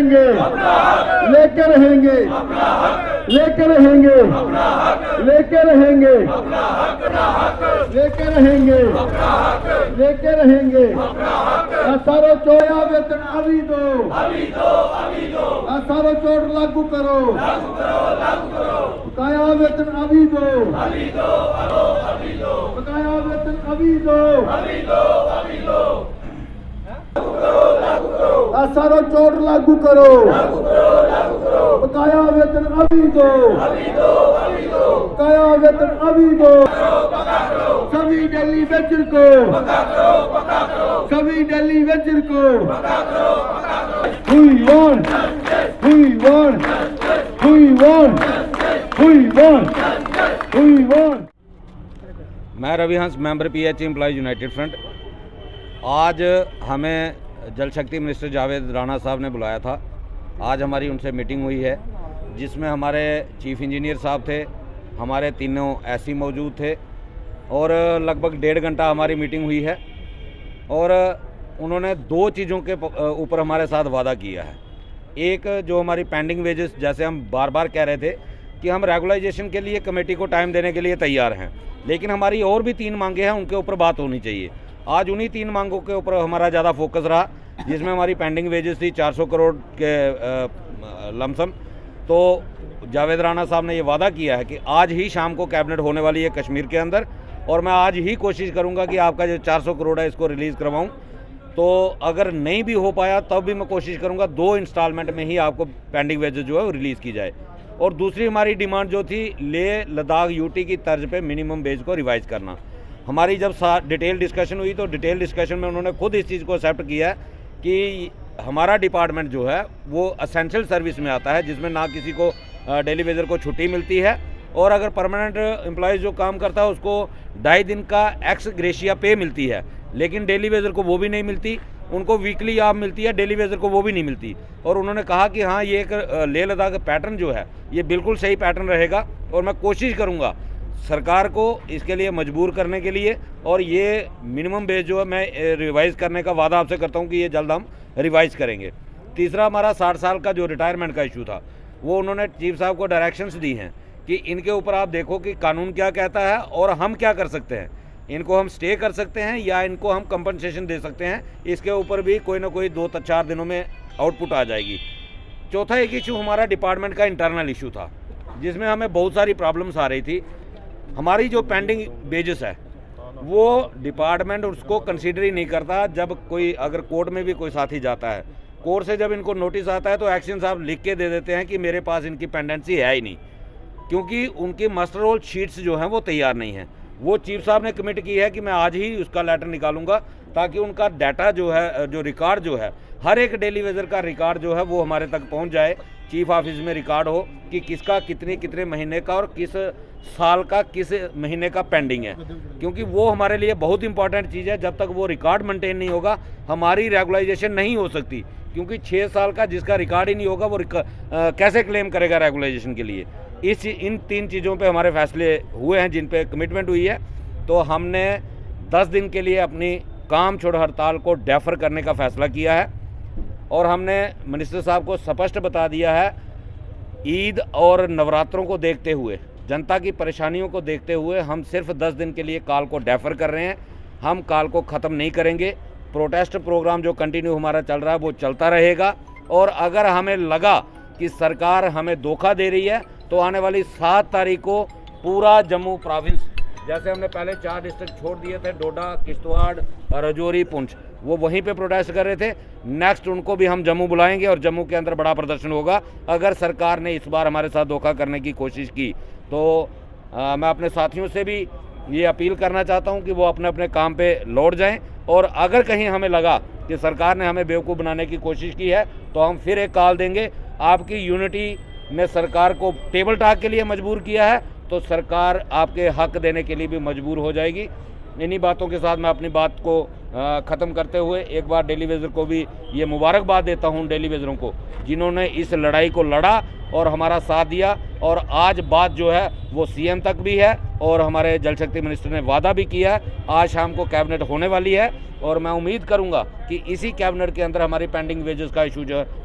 रहेंगे, लेके रहेंगे, लेके रहेंगे, लेके रहेंगे, लेके रहेंगे, लेके रहेंगे। सारो चोया वेतन अभी दो, सारो चोट लागू करो, बकाया वेतन अभी दो, बकाया वेतन अभी दो, सारो चोट लागू करो, बकाया वेतन अभी दो, बकाया वेतन अभी दो। सभी दिल्ली वेंचर को, सभी दिल्ली वेंचर को, we want, we want, we want, we want, we want। मैं Ravihans, member PH employees united front. आज हमें जल शक्ति मिनिस्टर जावेद राणा साहब ने बुलाया था। आज हमारी उनसे मीटिंग हुई है, जिसमें हमारे चीफ इंजीनियर साहब थे, हमारे तीनों SC मौजूद थे और लगभग 1.5 घंटा हमारी मीटिंग हुई है। और उन्होंने 2 चीज़ों के ऊपर हमारे साथ वादा किया है। एक, जो हमारी पेंडिंग वेजेस, जैसे हम बार बार कह रहे थे कि हम रेगुलाइजेशन के लिए कमेटी को टाइम देने के लिए तैयार हैं, लेकिन हमारी और भी 3 मांगे हैं, उनके ऊपर बात होनी चाहिए। आज उन्हीं 3 मांगों के ऊपर हमारा ज़्यादा फोकस रहा, जिसमें हमारी पेंडिंग वेजेस थी 400 करोड़ के लमसम। तो जावेद राणा साहब ने ये वादा किया है कि आज ही शाम को कैबिनेट होने वाली है कश्मीर के अंदर, और मैं आज ही कोशिश करूंगा कि आपका जो 400 करोड़ है इसको रिलीज़ करवाऊं। तो अगर नहीं भी हो पाया तब भी मैं कोशिश करूंगा 2 इंस्टॉलमेंट में ही आपको पेंडिंग वेजेस जो है वो रिलीज़ की जाए। और दूसरी हमारी डिमांड जो थी, लेह लद्दाख UT की तर्ज पे मिनिमम वेज को रिवाइज़ करना। हमारी जब डिटेल डिस्कशन हुई तो डिटेल डिस्कशन में उन्होंने खुद इस चीज़ को एक्सेप्ट किया है कि हमारा डिपार्टमेंट जो है वो असेंशियल सर्विस में आता है, जिसमें ना किसी को डेली वेजर को छुट्टी मिलती है, और अगर परमानेंट एम्प्लॉयज़ जो काम करता है उसको 2.5 दिन का एक्स ग्रेशिया पे मिलती है, लेकिन डेली वेजर को वो भी नहीं मिलती। उनको वीकली आप मिलती है, डेली वेजर को वो भी नहीं मिलती। और उन्होंने कहा कि हाँ, ये एक लेह लद्दाख का पैटर्न जो है ये बिल्कुल सही पैटर्न रहेगा, और मैं कोशिश करूँगा सरकार को इसके लिए मजबूर करने के लिए। और ये मिनिमम वेज जो है मैं रिवाइज़ करने का वादा आपसे करता हूँ कि ये जल्द हम रिवाइज़ करेंगे। तीसरा, हमारा 60 साल का जो रिटायरमेंट का इशू था, वो उन्होंने चीफ साहब को डायरेक्शंस दी हैं कि इनके ऊपर आप देखो कि कानून क्या कहता है और हम क्या कर सकते हैं। इनको हम स्टे कर सकते हैं या इनको हम कंपनसेशन दे सकते हैं, इसके ऊपर भी कोई ना कोई 2-4 दिनों में आउटपुट आ जाएगी। चौथा एक इशू हमारा डिपार्टमेंट का इंटरनल इशू था, जिसमें हमें बहुत सारी प्रॉब्लम्स आ रही थी। हमारी जो पेंडिंग वेजेस है वो डिपार्टमेंट उसको कंसीडर ही नहीं करता। जब कोई अगर कोर्ट में भी कोई साथी जाता है, कोर्ट से जब इनको नोटिस आता है तो एक्शन साहब लिख के दे देते हैं कि मेरे पास इनकी पेंडेंसी है ही नहीं, क्योंकि उनकी मास्टर रोल शीट्स जो हैं वो तैयार नहीं हैं। वो चीफ साहब ने कमिट की है कि मैं आज ही उसका लेटर निकालूंगा, ताकि उनका डाटा जो है, जो रिकॉर्ड जो है, हर एक डेली वेजर का रिकॉर्ड जो है वो हमारे तक पहुंच जाए। चीफ ऑफिस में रिकॉर्ड हो कि किसका कितने महीने का और किस साल का किस महीने का पेंडिंग है, क्योंकि वो हमारे लिए बहुत इंपॉर्टेंट चीज़ है। जब तक वो रिकॉर्ड मेंटेन नहीं होगा हमारी रेगुलाइजेशन नहीं हो सकती, क्योंकि 6 साल का जिसका रिकॉर्ड ही नहीं होगा वो कैसे क्लेम करेगा रेगुलाइजेशन के लिए। इन 3 चीज़ों पे हमारे फैसले हुए हैं, जिन पे कमिटमेंट हुई है। तो हमने 10 दिन के लिए अपनी काम छोड़ हड़ताल को डेफर करने का फैसला किया है, और हमने मिनिस्टर साहब को स्पष्ट बता दिया है, ईद और नवरात्रों को देखते हुए, जनता की परेशानियों को देखते हुए हम सिर्फ 10 दिन के लिए काल को डेफर कर रहे हैं। हम काल को ख़त्म नहीं करेंगे। प्रोटेस्ट प्रोग्राम जो कंटिन्यू हमारा चल रहा है वो चलता रहेगा, और अगर हमें लगा कि सरकार हमें धोखा दे रही है तो आने वाली 7 तारीख को पूरा जम्मू प्रोविंस, जैसे हमने पहले 4 डिस्ट्रिक्ट छोड़ दिए थे, डोडा, किश्तवाड़, राजौरी, पुंछ, वो वहीं पे प्रोटेस्ट कर रहे थे। नेक्स्ट उनको भी हम जम्मू बुलाएंगे और जम्मू के अंदर बड़ा प्रदर्शन होगा। अगर सरकार ने इस बार हमारे साथ धोखा करने की कोशिश की तो मैं अपने साथियों से भी ये अपील करना चाहता हूँ कि वो अपने अपने काम पे लौट जाएं, और अगर कहीं हमें लगा कि सरकार ने हमें बेवकूफ़ बनाने की कोशिश की है तो हम फिर एक कॉल देंगे। आपकी यूनिटी ने सरकार को टेबल टॉक के लिए मजबूर किया है, तो सरकार आपके हक देने के लिए भी मजबूर हो जाएगी। इन्हीं बातों के साथ मैं अपनी बात को ख़त्म करते हुए एक बार डेली वेजर को भी ये मुबारकबाद देता हूँ, डेली वेजरों को, जिन्होंने इस लड़ाई को लड़ा और हमारा साथ दिया। और आज बात जो है वो CM तक भी है, और हमारे जल शक्ति मिनिस्टर ने वादा भी किया है। आज शाम को कैबिनेट होने वाली है, और मैं उम्मीद करूँगा कि इसी कैबिनेट के अंदर हमारी पेंडिंग वेजेस का इशू जो है